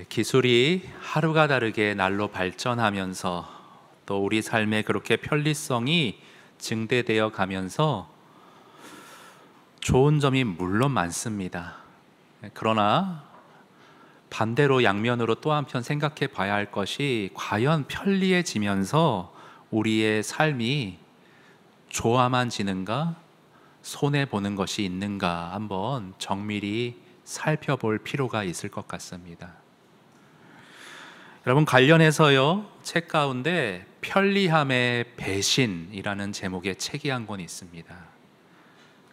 기술이 하루가 다르게 날로 발전하면서 또 우리 삶에 그렇게 편리성이 증대되어 가면서 좋은 점이 물론 많습니다. 그러나 반대로 양면으로 또 한편 생각해 봐야 할 것이, 과연 편리해지면서 우리의 삶이 좋아만 지는가, 손해보는 것이 있는가 한번 정밀히 살펴볼 필요가 있을 것 같습니다. 여러분, 관련해서요, 책 가운데 편리함의 배신이라는 제목의 책이 한 권 있습니다.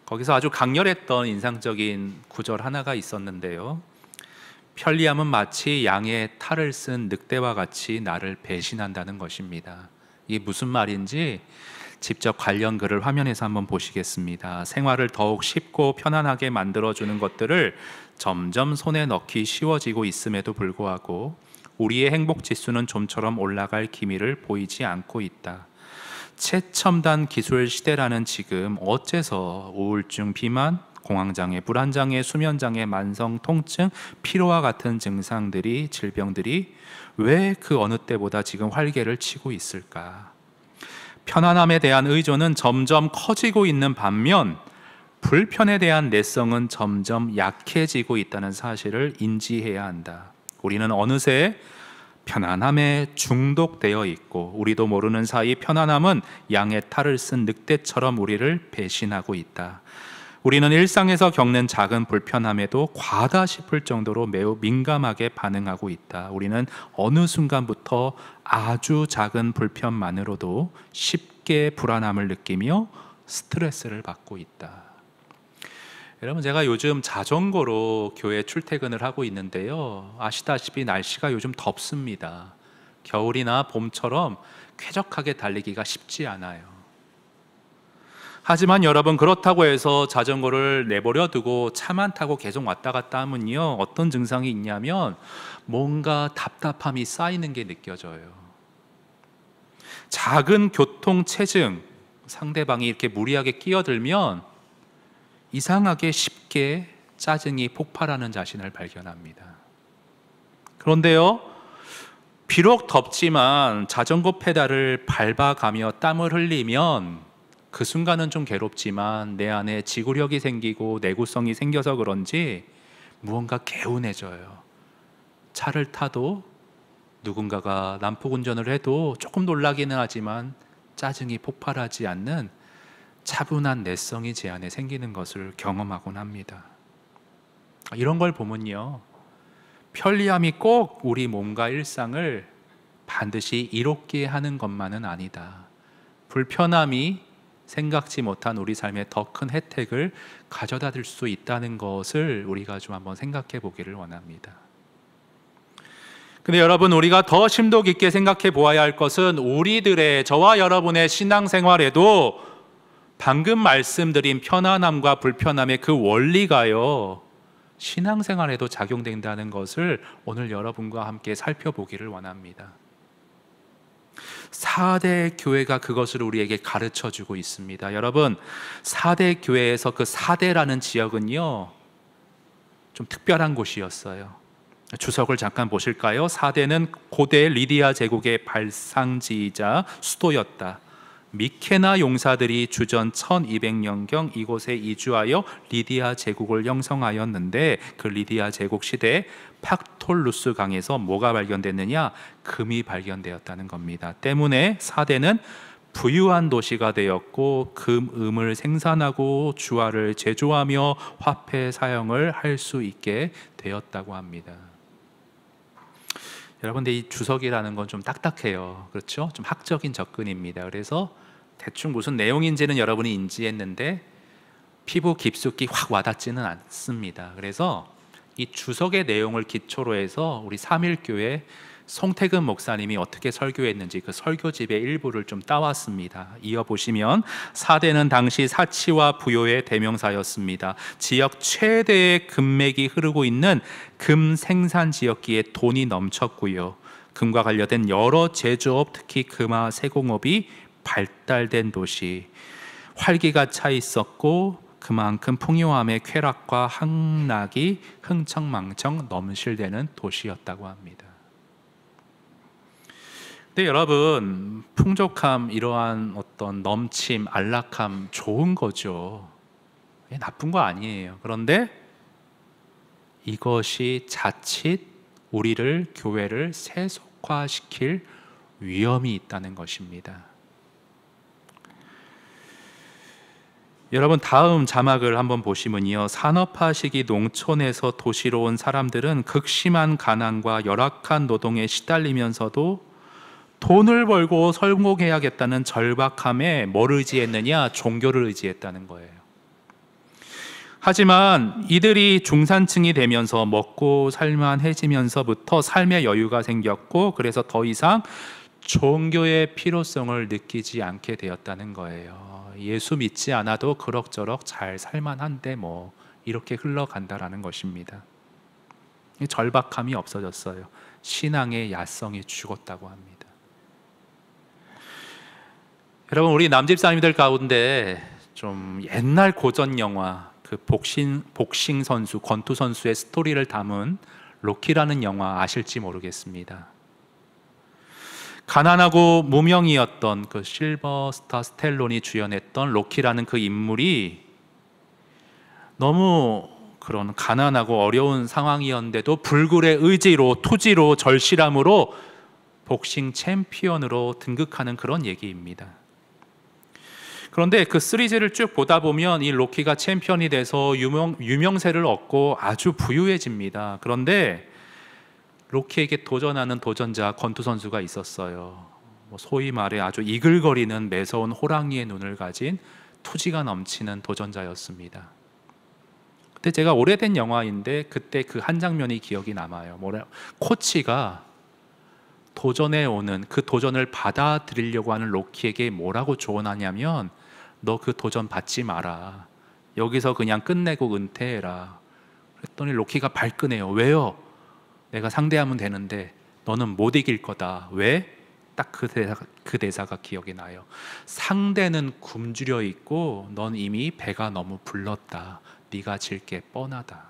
거기서 아주 강렬했던 인상적인 구절 하나가 있었는데요, 편리함은 마치 양의 탈을 쓴 늑대와 같이 나를 배신한다는 것입니다. 이게 무슨 말인지 직접 관련 글을 화면에서 한번 보시겠습니다. 생활을 더욱 쉽고 편안하게 만들어주는 것들을 점점 손에 넣기 쉬워지고 있음에도 불구하고 우리의 행복 지수는 좀처럼 올라갈 기미를 보이지 않고 있다. 최첨단 기술 시대라는 지금 어째서 우울증, 비만, 공황장애, 불안장애, 수면장애, 만성 통증, 피로와 같은 증상들이, 질병들이 왜 그 어느 때보다 지금 활개를 치고 있을까? 편안함에 대한 의존은 점점 커지고 있는 반면 불편에 대한 내성은 점점 약해지고 있다는 사실을 인지해야 한다. 우리는 어느새 편안함에 중독되어 있고, 우리도 모르는 사이 편안함은 양의 탈을 쓴 늑대처럼 우리를 배신하고 있다. 우리는 일상에서 겪는 작은 불편함에도 과하다 싶을 정도로 매우 민감하게 반응하고 있다. 우리는 어느 순간부터 아주 작은 불편만으로도 쉽게 불안함을 느끼며 스트레스를 받고 있다. 여러분, 제가 요즘 자전거로 교회 출퇴근을 하고 있는데요, 아시다시피 날씨가 요즘 덥습니다. 겨울이나 봄처럼 쾌적하게 달리기가 쉽지 않아요. 하지만 여러분, 그렇다고 해서 자전거를 내버려 두고 차만 타고 계속 왔다 갔다 하면요, 어떤 증상이 있냐면 뭔가 답답함이 쌓이는 게 느껴져요. 작은 교통체증, 상대방이 이렇게 무리하게 끼어들면 이상하게 쉽게 짜증이 폭발하는 자신을 발견합니다. 그런데요, 비록 덥지만 자전거 페달을 밟아가며 땀을 흘리면 그 순간은 좀 괴롭지만 내 안에 지구력이 생기고 내구성이 생겨서 그런지 무언가 개운해져요. 차를 타도 누군가가 난폭 운전을 해도 조금 놀라기는 하지만 짜증이 폭발하지 않는 차분한 내성이 제 안에 생기는 것을 경험하곤 합니다. 이런 걸 보면요, 편리함이 꼭 우리 몸과 일상을 반드시 이롭게 하는 것만은 아니다. 불편함이 생각지 못한 우리 삶에 더 큰 혜택을 가져다 줄 수 있다는 것을 우리가 좀 한번 생각해 보기를 원합니다. 근데 여러분, 우리가 더 심도 깊게 생각해 보아야 할 것은 우리들의, 저와 여러분의 신앙생활에도 방금 말씀드린 편안함과 불편함의 그 원리가요, 신앙생활에도 작용된다는 것을 오늘 여러분과 함께 살펴보기를 원합니다. 4대 교회가 그것을 우리에게 가르쳐 주고 있습니다. 여러분, 4대 교회에서 그 4대라는 지역은요, 좀 특별한 곳이었어요. 주석을 잠깐 보실까요? 4대는 고대 리디아 제국의 발상지이자 수도였다. 미케나 용사들이 주전 1200년경 이곳에 이주하여 리디아 제국을 형성하였는데, 그 리디아 제국 시대에 팍톨루스 강에서 뭐가 발견됐느냐? 금이 발견되었다는 겁니다. 때문에 4대는 부유한 도시가 되었고, 금을 생산하고 주화를 제조하며 화폐 사용을 할 수 있게 되었다고 합니다. 여러분, 근데 이 주석이라는 건 좀 딱딱해요. 그렇죠? 좀 학적인 접근입니다. 그래서 대충 무슨 내용인지는 여러분이 인지했는데 피부 깊숙이 확 와닿지는 않습니다. 그래서 이 주석의 내용을 기초로 해서 우리 삼일교회 송태근 목사님이 어떻게 설교했는지 그 설교집의 일부를 좀 따왔습니다. 이어보시면, 4대는 당시 사치와 부요의 대명사였습니다. 지역 최대의 금맥이 흐르고 있는 금 생산 지역기에 돈이 넘쳤고요, 금과 관련된 여러 제조업, 특히 금화 세공업이 발달된 도시, 활기가 차 있었고 그만큼 풍요함의 쾌락과 향락이 흥청망청 넘실대는 도시였다고 합니다. 근데 여러분, 풍족함, 이러한 어떤 넘침, 안락함 좋은 거죠. 나쁜 거 아니에요. 그런데 이것이 자칫 우리를, 교회를 세속화시킬 위험이 있다는 것입니다. 여러분, 다음 자막을 한번 보시면요, 산업화 시기 농촌에서 도시로 온 사람들은 극심한 가난과 열악한 노동에 시달리면서도 돈을 벌고 성공해야겠다는 절박함에 뭘 의지했느냐? 종교를 의지했다는 거예요. 하지만 이들이 중산층이 되면서 먹고 살만해지면서부터 삶의 여유가 생겼고, 그래서 더 이상 종교의 필요성을 느끼지 않게 되었다는 거예요. 예수 믿지 않아도 그럭저럭 잘 살만한데 뭐 이렇게 흘러간다라는 것입니다. 절박함이 없어졌어요. 신앙의 야성이 죽었다고 합니다. 여러분, 우리 남집사님들 가운데 좀 옛날 고전 영화, 그 복싱 선수, 권투 선수의 스토리를 담은 로키라는 영화 아실지 모르겠습니다. 가난하고 무명이었던 그 실버스타 스텔론이 주연했던 로키라는 그 인물이 너무 그런 가난하고 어려운 상황이었는데도 불굴의 의지로, 투지로, 절실함으로 복싱 챔피언으로 등극하는 그런 얘기입니다. 그런데 그 시리즈를 쭉 보다 보면 이 로키가 챔피언이 돼서 유명세를 얻고 아주 부유해집니다. 그런데 로키에게 도전하는 도전자, 권투 선수가 있었어요. 소위 말해 아주 이글거리는 매서운 호랑이의 눈을 가진 투지가 넘치는 도전자였습니다. 그때 제가 오래된 영화인데 그때 그 한 장면이 기억이 남아요. 코치가 도전해 오는, 그 도전을 받아들이려고 하는 로키에게 뭐라고 조언하냐면, 너 그 도전 받지 마라. 여기서 그냥 끝내고 은퇴해라. 그랬더니 로키가 발끈해요. 왜요? 내가 상대하면 되는데 너는 못 이길 거다. 왜? 딱 그 대사가 기억이 나요. 상대는 굶주려 있고 넌 이미 배가 너무 불렀다. 네가 질 게 뻔하다.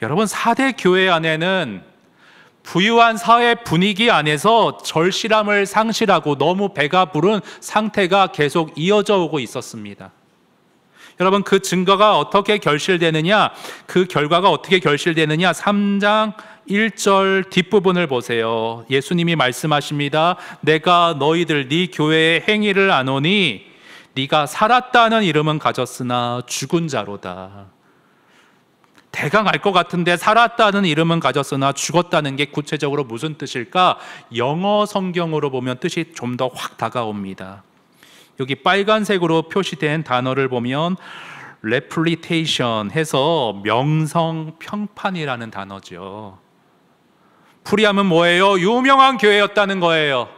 여러분, 4대 교회 안에는 부유한 사회 분위기 안에서 절실함을 상실하고 너무 배가 부른 상태가 계속 이어져 오고 있었습니다. 여러분, 그 증거가 어떻게 결실되느냐? 그 결과가 어떻게 결실되느냐? 3장 1절 뒷부분을 보세요. 예수님이 말씀하십니다. 내가 너희들 네 교회의 행위를 아노니 네가 살았다는 이름은 가졌으나 죽은 자로다. 대강 알 것 같은데 살았다는 이름은 가졌으나 죽었다는 게 구체적으로 무슨 뜻일까? 영어 성경으로 보면 뜻이 좀 더 확 다가옵니다. 여기 빨간색으로 표시된 단어를 보면 reputation 해서 명성평판이라는 단어죠. 프리함은 뭐예요? 유명한 교회였다는 거예요.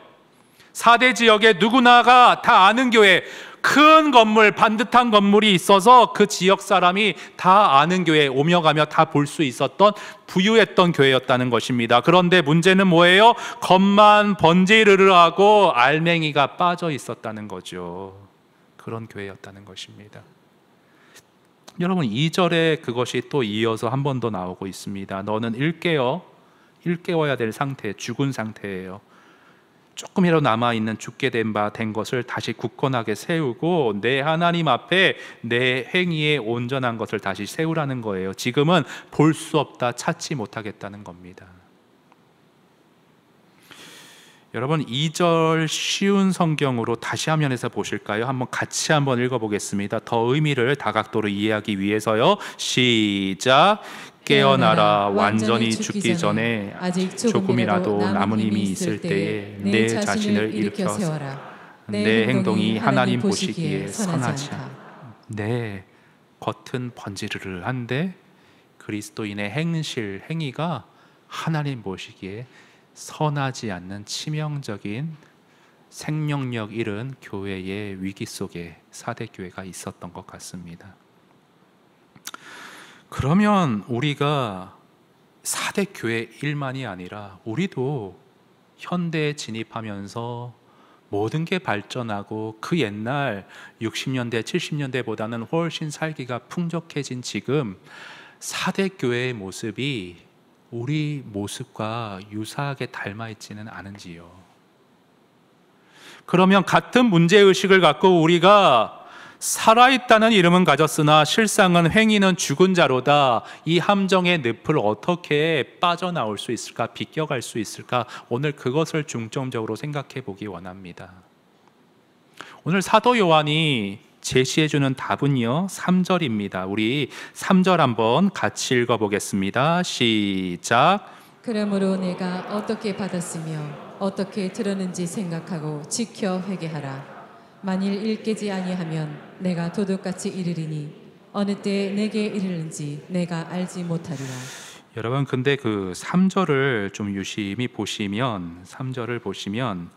4대 지역에 누구나가 다 아는 교회, 큰 건물, 반듯한 건물이 있어서 그 지역 사람이 다 아는 교회, 오며 가며 다 볼 수 있었던 부유했던 교회였다는 것입니다. 그런데 문제는 뭐예요? 겉만 번지르르하고 알맹이가 빠져 있었다는 거죠. 그런 교회였다는 것입니다. 여러분, 2절에 그것이 또 이어서 한 번 더 나오고 있습니다. 너는 일깨워야 될 상태, 죽은 상태예요. 조금이라도 남아있는 죽게 된 것을 다시 굳건하게 세우고 내 하나님 앞에 내 행위에 온전한 것을 다시 세우라는 거예요. 지금은 볼 수 없다, 찾지 못하겠다는 겁니다. 여러분, 2절 쉬운 성경으로 다시 화면에서 보실까요? 같이 한번 읽어보겠습니다. 더 의미를 다각도로 이해하기 위해서요. 시작. 깨어나라. 완전히 죽기 전에 아직 조금이라도 남은 힘이 있을 때에 내 자신을 일으켜 세워라. 내 행동이 하나님 보시기에 선하지 않아. 네, 겉은 번지르르한데 그리스도인의 행위가 하나님 보시기에 선하지 않는 치명적인 생명력 잃은 교회의 위기 속에 4대 교회가 있었던 것 같습니다. 그러면 우리가 4대 교회 일만이 아니라 우리도 현대에 진입하면서 모든 게 발전하고 그 옛날 60년대, 70년대보다는 훨씬 살기가 풍족해진 지금 4대 교회의 모습이 우리 모습과 유사하게 닮아 있지는 않은지요. 그러면 같은 문제의식을 갖고 우리가 살아있다는 이름은 가졌으나 실상은 행위는 죽은 자로다, 이 함정의 늪을 어떻게 빠져나올 수 있을까, 비껴갈 수 있을까, 오늘 그것을 중점적으로 생각해 보기 원합니다. 오늘 사도 요한이 제시해주는 답은요 3절입니다. 우리 3절 한번 같이 읽어보겠습니다. 시작. 그러므로 내가 어떻게 받았으며 어떻게 들었는지 생각하고 지켜 회개하라. 만일 일깨지 아니하면 내가 도둑같이 이르리니 어느 때 내게 이르는지 내가 알지 못하리라. 여러분, 근데 그 3절을 좀 유심히 보시면, 3절을 보시면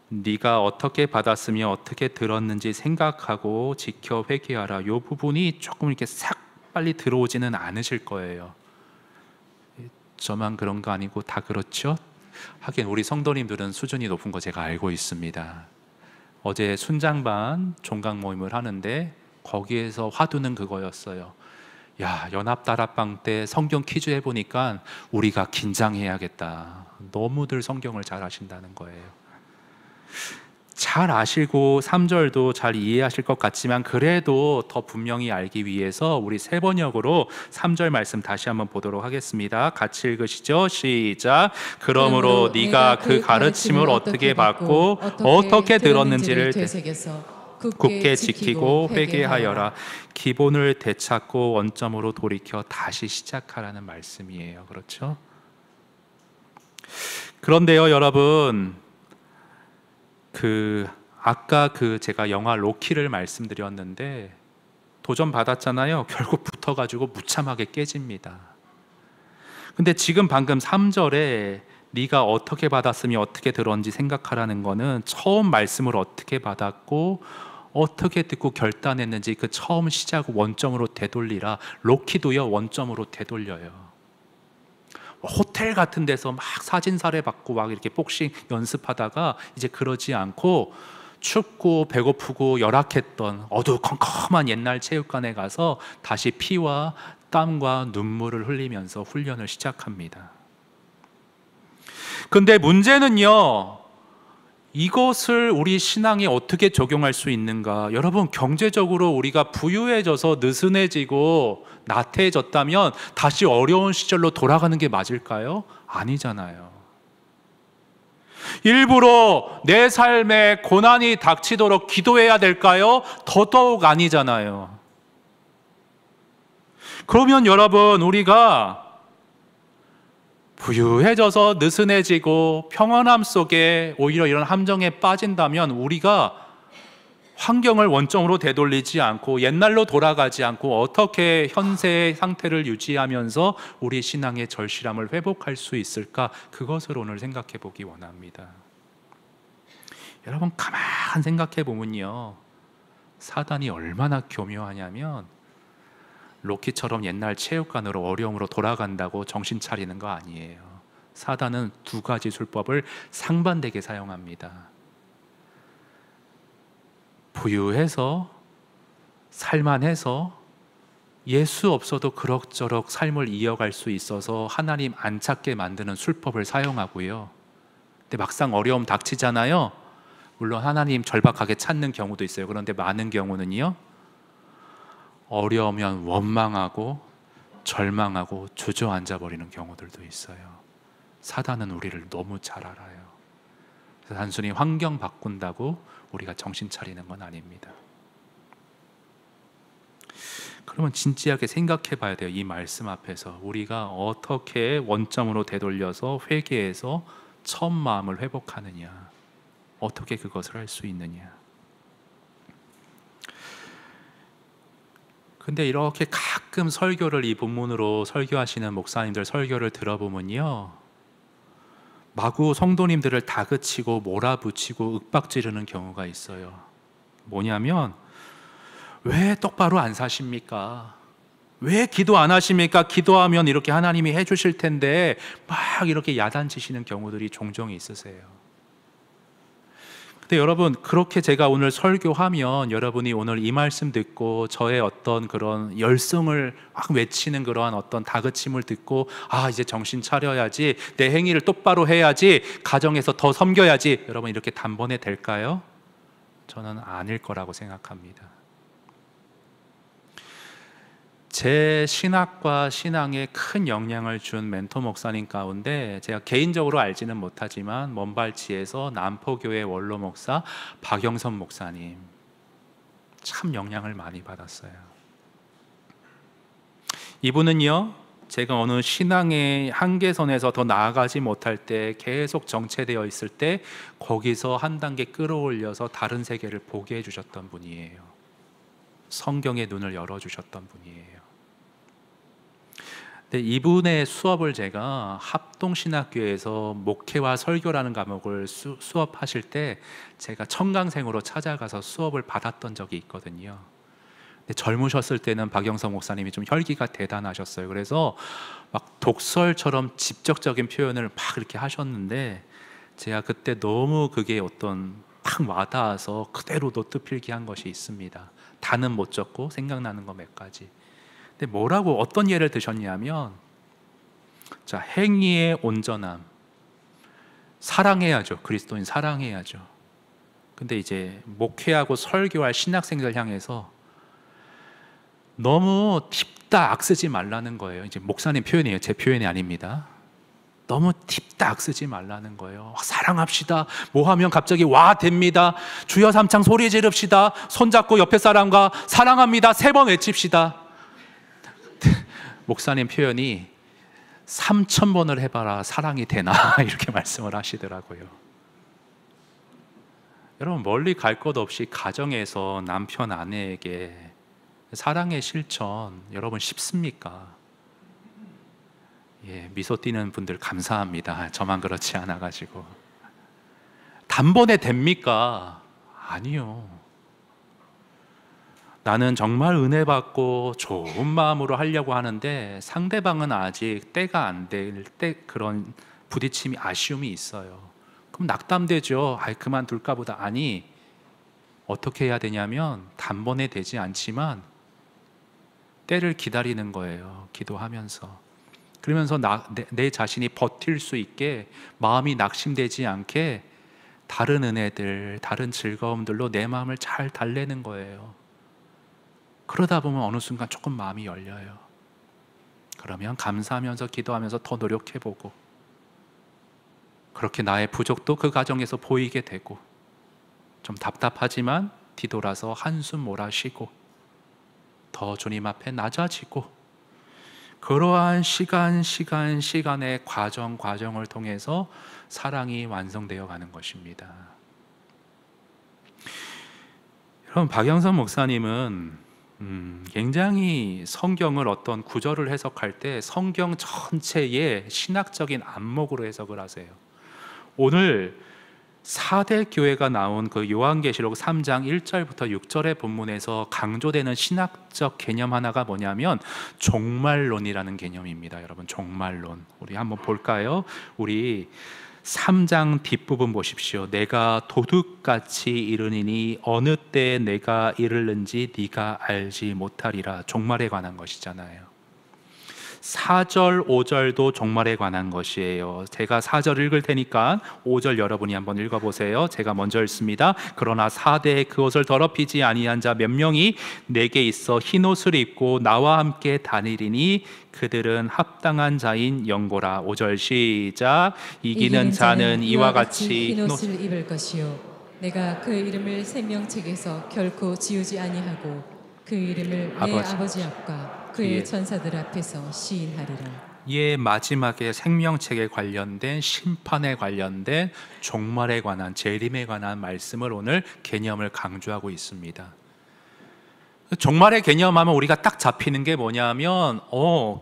네가 어떻게 받았으며 어떻게 들었는지 생각하고 지켜 회개하라, 이 부분이 조금 이렇게 싹 빨리 들어오지는 않으실 거예요. 저만 그런 거 아니고 다 그렇죠? 하긴 우리 성도님들은 수준이 높은 거 제가 알고 있습니다. 어제 순장반 종강 모임을 하는데 거기에서 화두는 그거였어요. 야, 연합다락방 때 성경 퀴즈 해보니까 우리가 긴장해야겠다. 너무들 성경을 잘 아신다는 거예요. 잘 아시고 3절도 잘 이해하실 것 같지만 그래도 더 분명히 알기 위해서 우리 세 번역으로 3절 말씀 다시 한번 보도록 하겠습니다. 같이 읽으시죠. 시작. 그러므로 네가 그 가르침을 어떻게 받고 어떻게 들었는지를 되새겨서 굳게 지키고 회개하여라. 기본을 되찾고 원점으로 돌이켜 다시 시작하라는 말씀이에요. 그렇죠? 그런데요, 여러분, 아까 제가 영화 로키를 말씀드렸는데 도전 받았잖아요. 결국 붙어가지고 무참하게 깨집니다. 근데 지금 방금 3절에 네가 어떻게 받았으며 어떻게 들었는지 생각하라는 거는 처음 말씀을 어떻게 받았고 어떻게 듣고 결단했는지 그 처음 시작 원점으로 되돌리라. 로키도요 원점으로 되돌려요. 호텔 같은 데서 막 사진사례 받고 막 이렇게 복싱 연습하다가 이제 그러지 않고 춥고 배고프고 열악했던 어두컴컴한 옛날 체육관에 가서 다시 피와 땀과 눈물을 흘리면서 훈련을 시작합니다. 근데 문제는요, 이것을 우리 신앙에 어떻게 적용할 수 있는가? 여러분, 경제적으로 우리가 부유해져서 느슨해지고 나태해졌다면 다시 어려운 시절로 돌아가는 게 맞을까요? 아니잖아요. 일부러 내 삶에 고난이 닥치도록 기도해야 될까요? 더더욱 아니잖아요. 그러면 여러분, 우리가 부유해져서 느슨해지고 평안함 속에 오히려 이런 함정에 빠진다면 우리가 환경을 원점으로 되돌리지 않고 옛날로 돌아가지 않고 어떻게 현세의 상태를 유지하면서 우리 신앙의 절실함을 회복할 수 있을까? 그것을 오늘 생각해 보기 원합니다. 여러분, 가만 생각해 보면요, 사단이 얼마나 교묘하냐면 로키처럼 옛날 체육관으로 어려움으로 돌아간다고 정신 차리는 거 아니에요. 사단은 두 가지 술법을 상반되게 사용합니다. 부유해서 살만해서 예수 없어도 그럭저럭 삶을 이어갈 수 있어서 하나님 안 찾게 만드는 술법을 사용하고요. 근데 막상 어려움 닥치잖아요. 물론 하나님 절박하게 찾는 경우도 있어요. 그런데 많은 경우는요, 어려우면 원망하고 절망하고 주저앉아 버리는 경우들도 있어요. 사단은 우리를 너무 잘 알아요. 그래서 단순히 환경 바꾼다고 우리가 정신 차리는 건 아닙니다. 그러면 진지하게 생각해 봐야 돼요. 이 말씀 앞에서 우리가 어떻게 원점으로 되돌려서 회개해서 처음 마음을 회복하느냐, 어떻게 그것을 할 수 있느냐. 근데 이렇게 가끔 설교를 이 본문으로 설교하시는 목사님들 설교를 들어보면요, 마구 성도님들을 다그치고 몰아붙이고 윽박지르는 경우가 있어요. 뭐냐면, 왜 똑바로 안 사십니까? 왜 기도 안 하십니까? 기도하면 이렇게 하나님이 해주실 텐데 막 이렇게 야단치시는 경우들이 종종 있으세요. 근데 여러분, 그렇게 제가 오늘 설교하면 여러분이 오늘 이 말씀 듣고 저의 어떤 그런 열성을 막 외치는 그러한 어떤 다그침을 듣고, 아, 이제 정신 차려야지, 내 행위를 똑바로 해야지, 가정에서 더 섬겨야지, 여러분 이렇게 단번에 될까요? 저는 아닐 거라고 생각합니다. 제 신학과 신앙에 큰 영향을 준 멘토 목사님 가운데 제가 개인적으로 알지는 못하지만 먼발치에서 남포교회 원로 목사 박영선 목사님, 참 영향을 많이 받았어요. 이분은요, 제가 어느 신앙의 한계선에서 더 나아가지 못할 때 계속 정체되어 있을 때 거기서 한 단계 끌어올려서 다른 세계를 보게 해주셨던 분이에요. 성경의 눈을 열어주셨던 분이에요. 근데 이분의 수업을 제가 합동신학교에서 목회와 설교라는 과목을 수업하실 때 제가 청강생으로 찾아가서 수업을 받았던 적이 있거든요. 근데 젊으셨을 때는 박영성 목사님이 좀 혈기가 대단하셨어요. 그래서 막 독설처럼 직접적인 표현을 막 이렇게 하셨는데 제가 그때 너무 그게 어떤 팍 와닿아서 그대로 노트필기 한 것이 있습니다. 다는 못 적고 생각나는 거 몇 가지. 근데 뭐라고 어떤 예를 드셨냐면, 자, 행위의 온전함, 사랑해야죠. 그리스도인 사랑해야죠. 근데 이제 목회하고 설교할 신학생들 향해서 너무 팁다 악쓰지 말라는 거예요. 이제 목사님 표현이에요. 제 표현이 아닙니다. 너무 팁다 악쓰지 말라는 거예요. 사랑합시다. 뭐 하면 갑자기 와 됩니다. 주여 삼창 소리 지릅시다. 손잡고 옆에 사람과 사랑합니다 3번 외칩시다. 목사님 표현이 3000번을 해봐라 사랑이 되나 이렇게 말씀을 하시더라고요. 여러분, 멀리 갈 것 없이 가정에서 남편 아내에게 사랑의 실천 여러분 쉽습니까? 예, 미소 띄는 분들 감사합니다. 저만 그렇지 않아가지고. 단번에 됩니까? 아니요. 나는 정말 은혜 받고 좋은 마음으로 하려고 하는데 상대방은 아직 때가 안 될 때 그런 부딪힘이, 아쉬움이 있어요. 그럼 낙담되죠. 아이, 그만둘까 보다. 아니, 어떻게 해야 되냐면 단번에 되지 않지만 때를 기다리는 거예요. 기도하면서. 그러면서 내 자신이 버틸 수 있게, 마음이 낙심되지 않게 다른 은혜들, 다른 즐거움들로 내 마음을 잘 달래는 거예요. 그러다 보면 어느 순간 조금 마음이 열려요. 그러면 감사하면서 기도하면서 더 노력해보고, 그렇게 나의 부족도 그 과정에서 보이게 되고, 좀 답답하지만 뒤돌아서 한숨 몰아쉬고 더 주님 앞에 낮아지고, 그러한 시간의 과정을 통해서 사랑이 완성되어 가는 것입니다. 여러분, 박영선 목사님은 굉장히 성경을 어떤 구절을 해석할 때 성경 전체의 신학적인 안목으로 해석을 하세요. 오늘 4대 교회가 나온 그 요한계시록 3장 1절부터 6절의 본문에서 강조되는 신학적 개념 하나가 뭐냐면 종말론이라는 개념입니다. 여러분, 종말론. 우리 한번 볼까요? 우리 3장 뒷부분 보십시오. 내가 도둑같이 이르니니 어느 때에 내가 이르는지 네가 알지 못하리라. 종말에 관한 것이잖아요. 4절, 5절도 종말에 관한 것이에요. 제가 4절 읽을 테니까 5절 여러분이 한번 읽어보세요. 제가 먼저 읽습니다. 그러나 4대에 그것을 더럽히지 아니한 자 몇 명이 내게 있어 흰옷을 입고 나와 함께 다니리니 그들은 합당한 자인 영고라. 5절 시작. 이기는 자는 이와 같이 흰옷을 입을 것이요 내가 그 이름을 생명책에서 결코 지우지 아니하고 그 이름을 내 아버지 앞과 그의 천사들 앞에서 시인하리라. 예, 마지막에 생명책에 관련된, 심판에 관련된, 종말에 관한, 재림에 관한 말씀을 오늘 개념을 강조하고 있습니다. 종말의 개념하면 우리가 딱 잡히는 게 뭐냐면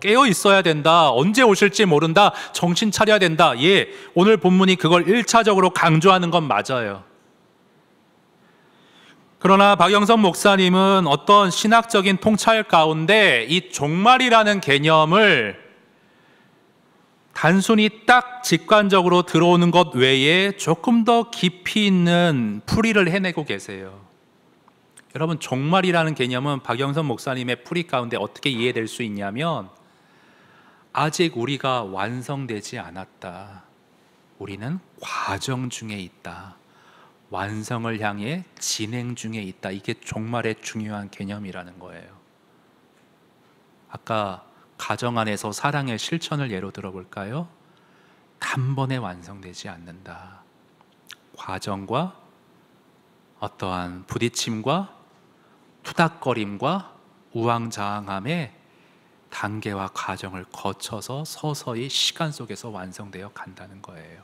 깨어 있어야 된다, 언제 오실지 모른다, 정신 차려야 된다. 예, 오늘 본문이 그걸 1차적으로 강조하는 건 맞아요. 그러나 박영선 목사님은 어떤 신학적인 통찰 가운데 이 종말이라는 개념을 단순히 딱 직관적으로 들어오는 것 외에 조금 더 깊이 있는 풀이를 해내고 계세요. 여러분, 종말이라는 개념은 박영선 목사님의 풀이 가운데 어떻게 이해될 수 있냐면, 아직 우리가 완성되지 않았다. 우리는 과정 중에 있다. 완성을 향해 진행 중에 있다. 이게 종말의 중요한 개념이라는 거예요. 아까 가정 안에서 사랑의 실천을 예로 들어볼까요? 단번에 완성되지 않는다. 과정과 어떠한 부딪힘과 투닥거림과 우왕좌왕함에 단계와 과정을 거쳐서 서서히 시간 속에서 완성되어 간다는 거예요.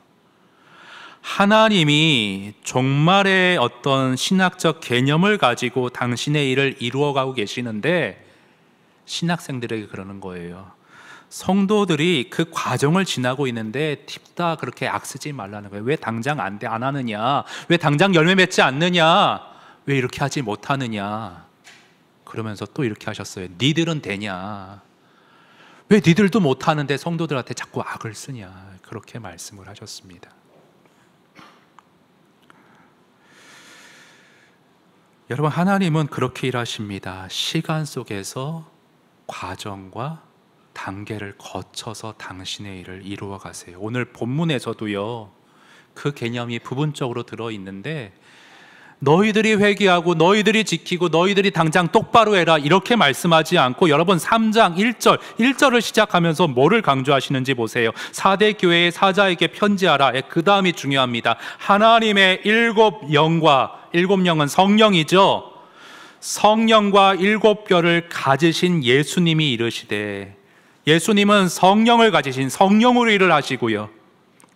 하나님이 종말의 어떤 신학적 개념을 가지고 당신의 일을 이루어가고 계시는데, 신학생들에게 그러는 거예요. 성도들이 그 과정을 지나고 있는데 팁다 그렇게 악쓰지 말라는 거예요. 왜 당장 안 하느냐? 왜 당장 열매 맺지 않느냐? 왜 이렇게 하지 못하느냐? 그러면서 또 이렇게 하셨어요. 니들은 되냐? 왜 니들도 못하는데 성도들한테 자꾸 악을 쓰냐? 그렇게 말씀을 하셨습니다. 여러분, 하나님은 그렇게 일하십니다. 시간 속에서 과정과 단계를 거쳐서 당신의 일을 이루어 가세요. 오늘 본문에서도요, 그 개념이 부분적으로 들어있는데, 너희들이 회개하고 너희들이 지키고 너희들이 당장 똑바로 해라 이렇게 말씀하지 않고, 여러분 3장 1절을 시작하면서 뭐를 강조하시는지 보세요. 4대 교회의 사자에게 편지하라. 그 다음이 중요합니다. 하나님의 7영과, 7영은 성령이죠. 성령과 7뼈를 가지신 예수님이 이르시되, 예수님은 성령을 가지신 성령으로 일을 하시고요,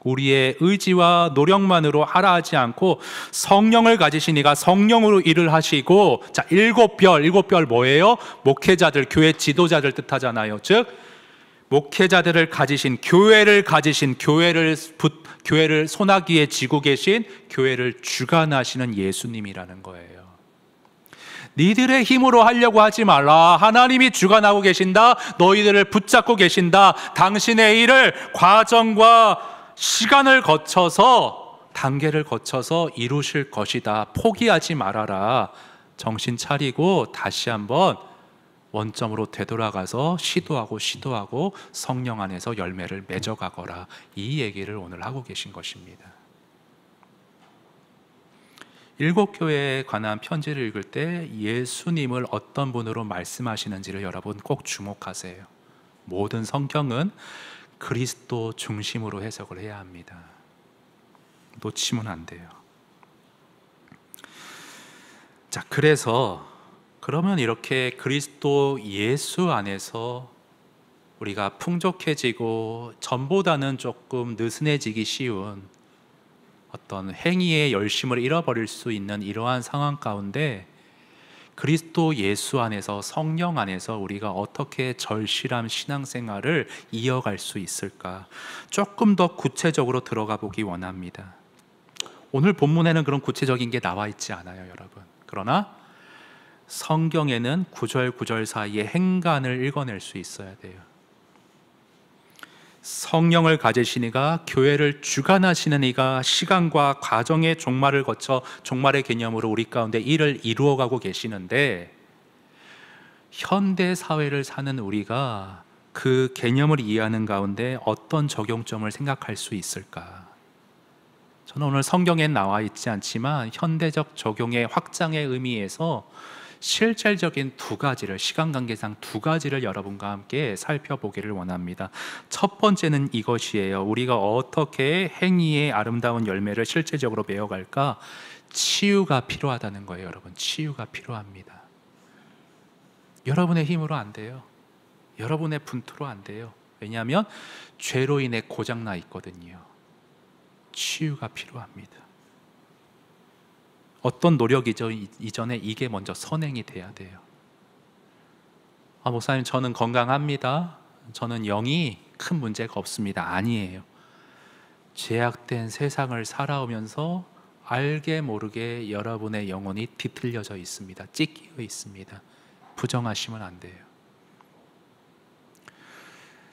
우리의 의지와 노력만으로 하라 하지 않고 성령을 가지신 이가 성령으로 일을 하시고, 자, 7뼈 뭐예요? 목회자들, 교회 지도자들 뜻하잖아요. 즉 목회자들을 가지신, 교회를 가지신, 교회를 손아귀에 쥐고 계신, 교회를 주관하시는 예수님이라는 거예요. 니들의 힘으로 하려고 하지 말라. 하나님이 주관하고 계신다. 너희들을 붙잡고 계신다. 당신의 일을 과정과 시간을 거쳐서, 단계를 거쳐서 이루실 것이다. 포기하지 말아라. 정신 차리고 다시 한번 원점으로 되돌아가서 시도하고 성령 안에서 열매를 맺어가거라. 이 얘기를 오늘 하고 계신 것입니다. 7교회에 관한 편지를 읽을 때 예수님을 어떤 분으로 말씀하시는지를 여러분 꼭 주목하세요. 모든 성경은 그리스도 중심으로 해석을 해야 합니다. 놓치면 안 돼요. 자, 그러면 이렇게 그리스도 예수 안에서 우리가 풍족해지고 전보다는 조금 느슨해지기 쉬운 어떤 행위의 열심을 잃어버릴 수 있는 이러한 상황 가운데, 그리스도 예수 안에서, 성령 안에서 우리가 어떻게 절실한 신앙생활을 이어갈 수 있을까, 조금 더 구체적으로 들어가 보기 원합니다. 오늘 본문에는 그런 구체적인 게 나와 있지 않아요, 여러분. 그러나 성경에는 구절 사이에 행간을 읽어낼 수 있어야 돼요. 성령을 가지신 이가, 교회를 주관하시는 이가 시간과 과정의 종말을 거쳐 종말의 개념으로 우리 가운데 일을 이루어가고 계시는데, 현대 사회를 사는 우리가 그 개념을 이해하는 가운데 어떤 적용점을 생각할 수 있을까? 저는 오늘 성경엔 나와 있지 않지만 현대적 적용의 확장의 의미에서 실질적인 2가지를, 시간 관계상 2가지를 여러분과 함께 살펴보기를 원합니다. 첫 번째는 이것이에요. 우리가 어떻게 행위의 아름다운 열매를 실제적으로 메어갈까? 치유가 필요하다는 거예요. 여러분, 치유가 필요합니다. 여러분의 힘으로 안 돼요. 여러분의 분투로 안 돼요. 왜냐하면 죄로 인해 고장나 있거든요. 치유가 필요합니다. 어떤 노력이죠? 이전에 이게 먼저 선행이 돼야 돼요. 목사님, 저는 건강합니다. 저는 영이 큰 문제가 없습니다. 아니에요. 죄악된 세상을 살아오면서 알게 모르게 여러분의 영혼이 뒤틀려져 있습니다. 찢겨 있습니다. 부정하시면 안 돼요.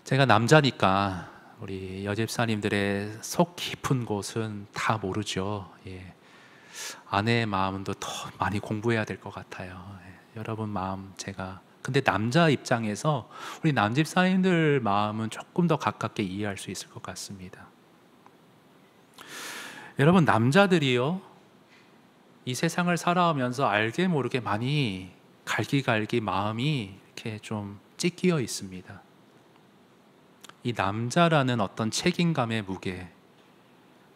제가 남자니까 우리 여집사님들의 속 깊은 곳은 다 모르죠. 예. 아내의 마음도 더 많이 공부해야 될 것 같아요. 예. 여러분 마음 제가 근데 남자 입장에서 우리 남집사님들 마음은 조금 더 가깝게 이해할 수 있을 것 같습니다. 여러분 남자들이요 이 세상을 살아오면서 알게 모르게 많이 갈기갈기 마음이 이렇게 좀 찢기어 있습니다. 이 남자라는 어떤 책임감의 무게,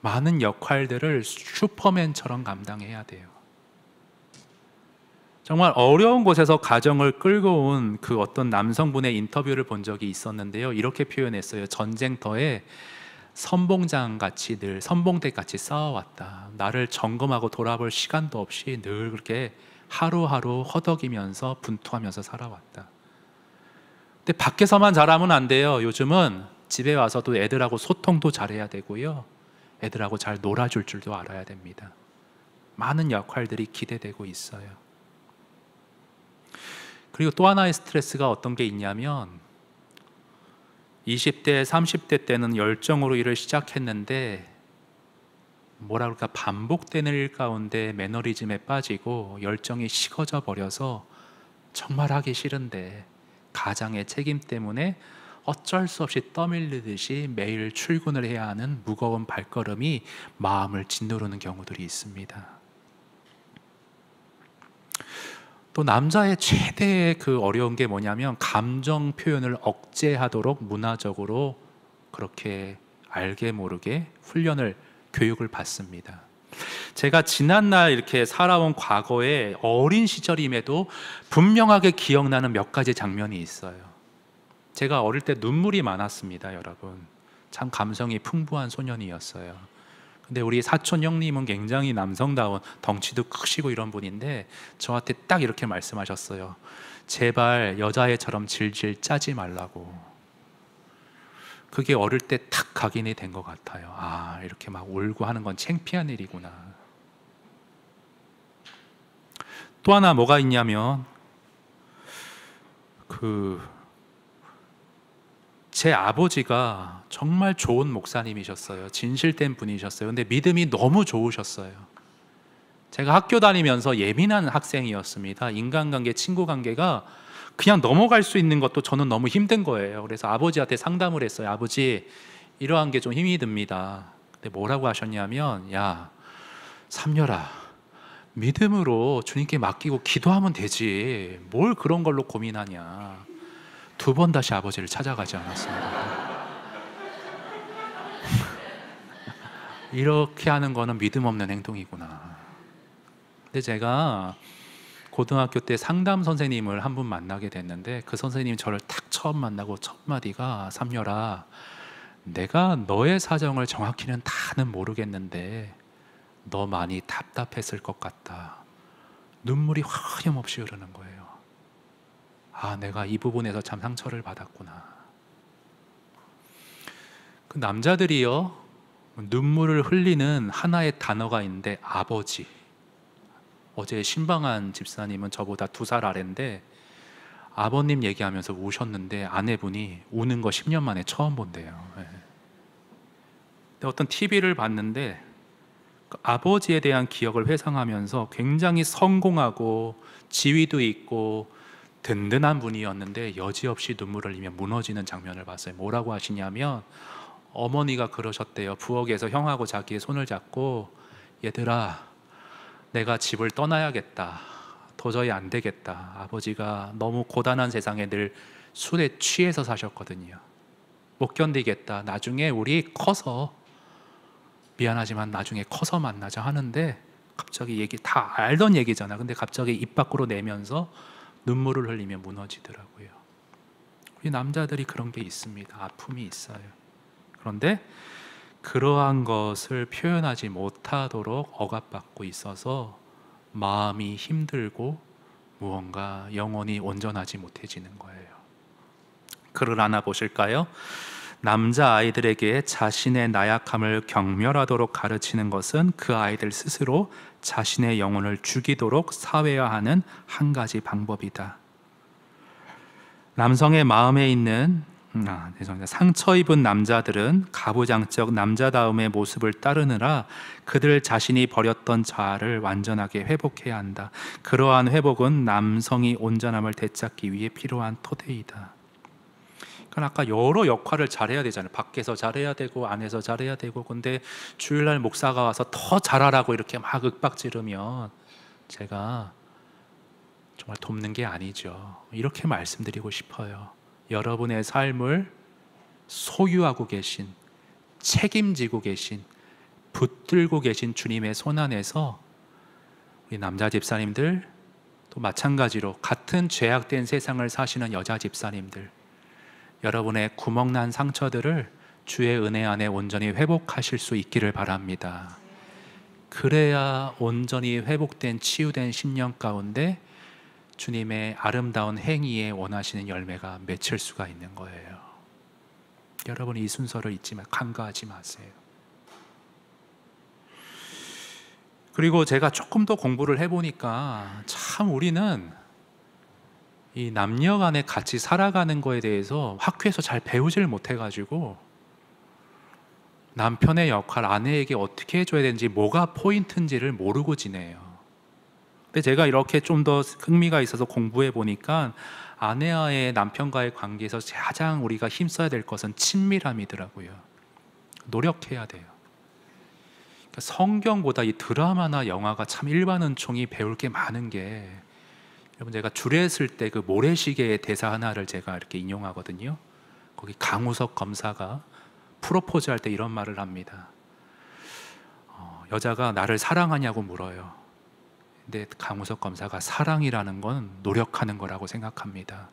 많은 역할들을 슈퍼맨처럼 감당해야 돼요. 정말 어려운 곳에서 가정을 끌고 온 그 어떤 남성분의 인터뷰를 본 적이 있었는데요. 이렇게 표현했어요. 전쟁터에 선봉장 같이 늘 선봉대 같이 싸워왔다. 나를 점검하고 돌아볼 시간도 없이 늘 그렇게 하루하루 허덕이면서 분투하면서 살아왔다. 근데 밖에서만 잘하면 안 돼요. 요즘은 집에 와서도 애들하고 소통도 잘해야 되고요. 애들하고 잘 놀아줄 줄도 알아야 됩니다. 많은 역할들이 기대되고 있어요. 그리고 또 하나의 스트레스가 어떤 게 있냐면 20대, 30대 때는 열정으로 일을 시작했는데 뭐라 그럴까 반복되는 일 가운데 매너리즘에 빠지고 열정이 식어져 버려서 정말 하기 싫은데 가장의 책임 때문에 어쩔 수 없이 떠밀리듯이 매일 출근을 해야 하는 무거운 발걸음이 마음을 짓누르는 경우들이 있습니다. 또 남자의 최대의 그 어려운 게 뭐냐면 감정 표현을 억제하도록 문화적으로 그렇게 알게 모르게 훈련을 교육을 받습니다. 제가 지난날 이렇게 살아온 과거에 어린 시절임에도 분명하게 기억나는 몇 가지 장면이 있어요. 제가 어릴 때 눈물이 많았습니다, 여러분. 참 감성이 풍부한 소년이었어요. 근데 우리 사촌 형님은 굉장히 남성다운 덩치도 크시고 이런 분인데 저한테 딱 이렇게 말씀하셨어요. 제발 여자애처럼 질질 짜지 말라고. 그게 어릴 때 탁 각인이 된 것 같아요. 아, 이렇게 막 울고 하는 건 창피한 일이구나. 또 하나 뭐가 있냐면 제 아버지가 정말 좋은 목사님이셨어요. 진실된 분이셨어요. 근데 믿음이 너무 좋으셨어요. 제가 학교 다니면서 예민한 학생이었습니다. 인간관계, 친구관계가 그냥 넘어갈 수 있는 것도 저는 너무 힘든 거예요. 그래서 아버지한테 상담을 했어요. 아버지, 이러한 게 좀 힘이 듭니다. 근데 뭐라고 하셨냐면, 야, 삼녀라, 믿음으로 주님께 맡기고 기도하면 되지. 뭘 그런 걸로 고민하냐. 2번 다시 아버지를 찾아가지 않았습니다. 이렇게 하는 거는 믿음 없는 행동이구나. 근데 제가 고등학교 때 상담 선생님을 한 분 만나게 됐는데 그 선생님이 저를 딱 처음 만나고 첫 마디가 삼녀라, 내가 너의 사정을 정확히는 다는 모르겠는데 너 많이 답답했을 것 같다. 눈물이 하염없이 흐르는 거예요. 아, 내가 이 부분에서 참 상처를 받았구나. 그 남자들이요, 눈물을 흘리는 하나의 단어가 있는데 아버지. 어제 신방한 집사님은 저보다 2살 아래인데 아버님 얘기하면서 우셨는데 아내분이 우는 거 10년 만에 처음 본대요. 네. 근데 어떤 TV를 봤는데 그 아버지에 대한 기억을 회상하면서 굉장히 성공하고 지위도 있고 든든한 분이었는데 여지없이 눈물을 흘리며 무너지는 장면을 봤어요. 뭐라고 하시냐면 어머니가 그러셨대요. 부엌에서 형하고 자기의 손을 잡고 얘들아, 내가 집을 떠나야겠다. 도저히 안 되겠다. 아버지가 너무 고단한 세상에 늘 술에 취해서 사셨거든요. 못 견디겠다. 나중에 우리 커서, 미안하지만 나중에 커서 만나자 하는데 갑자기 얘기 다 알던 얘기잖아. 근데 갑자기 입 밖으로 내면서 눈물을 흘리며 무너지더라고요. 우리 남자들이 그런 게 있습니다. 아픔이 있어요. 그런데 그러한 것을 표현하지 못하도록 억압받고 있어서 마음이 힘들고 무언가 영혼이 온전하지 못해지는 거예요. 글을 하나 보실까요? 남자 아이들에게 자신의 나약함을 경멸하도록 가르치는 것은 그 아이들 스스로 자신의 영혼을 죽이도록 사회화하는 한 가지 방법이다. 남성의 마음에 있는 죄송합니다. 상처 입은 남자들은 가부장적 남자다움의 모습을 따르느라 그들 자신이 버렸던 자아를 완전하게 회복해야 한다. 그러한 회복은 남성이 온전함을 되찾기 위해 필요한 토대이다. 그러니까 아까 여러 역할을 잘해야 되잖아요. 밖에서 잘해야 되고 안에서 잘해야 되고. 근데 주일날 목사가 와서 더 잘하라고 이렇게 막 윽박지르면 제가 정말 돕는 게 아니죠. 이렇게 말씀드리고 싶어요. 여러분의 삶을 소유하고 계신, 책임지고 계신, 붙들고 계신 주님의 손 안에서 우리 남자 집사님들, 또 마찬가지로 같은 죄악된 세상을 사시는 여자 집사님들, 여러분의 구멍난 상처들을 주의 은혜 안에 온전히 회복하실 수 있기를 바랍니다. 그래야 온전히 회복된 치유된 심령 가운데 주님의 아름다운 행위에 원하시는 열매가 맺힐 수가 있는 거예요. 여러분, 이 순서를 잊지 마, 간과하지 마세요. 그리고 제가 조금 더 공부를 해보니까 참 우리는 이 남녀 간에 같이 살아가는 거에 대해서 학교에서 잘 배우질 못해가지고 남편의 역할, 아내에게 어떻게 해줘야 되는지, 뭐가 포인트인지를 모르고 지내요. 근데 제가 이렇게 좀 더 흥미가 있어서 공부해 보니까 아내와의 남편과의 관계에서 가장 우리가 힘써야 될 것은 친밀함이더라고요. 노력해야 돼요. 그러니까 성경보다 이 드라마나 영화가 참 일반 은총이 배울 게 많은 게, 여러분 제가 주례했을 때 그 모래시계의 대사 하나를 제가 이렇게 인용하거든요. 거기 강우석 검사가 프로포즈 할 때 이런 말을 합니다. 여자가 나를 사랑하냐고 물어요. 근데 강우석 검사가 사랑이라는 건 노력하는 거라고 생각합니다.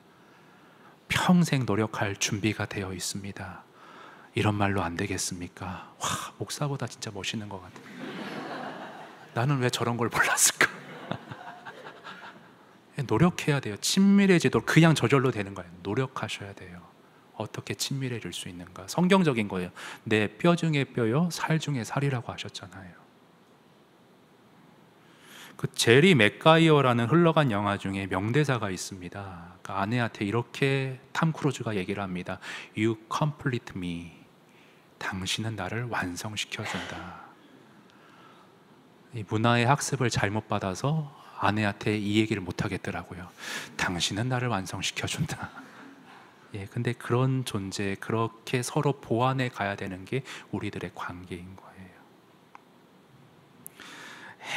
평생 노력할 준비가 되어 있습니다. 이런 말로 안 되겠습니까? 와, 목사보다 진짜 멋있는 것 같아요. 나는 왜 저런 걸 몰랐을까? 노력해야 돼요. 친밀해지도록. 그냥 저절로 되는 거예요. 노력하셔야 돼요. 어떻게 친밀해질 수 있는가? 성경적인 거예요. 내 뼈 중에 뼈요 살 중에 살이라고 하셨잖아요. 그 제리 맥가이어라는 흘러간 영화 중에 명대사가 있습니다. 그 아내한테 이렇게 탐 크루즈가 얘기를 합니다. You complete me. 당신은 나를 완성시켜준다. 이 문화의 학습을 잘못 받아서 아내한테 이 얘기를 못 하겠더라고요. 당신은 나를 완성시켜준다. 예, 근데 그런 존재, 그렇게 서로 보완해 가야 되는 게 우리들의 관계인 거예요.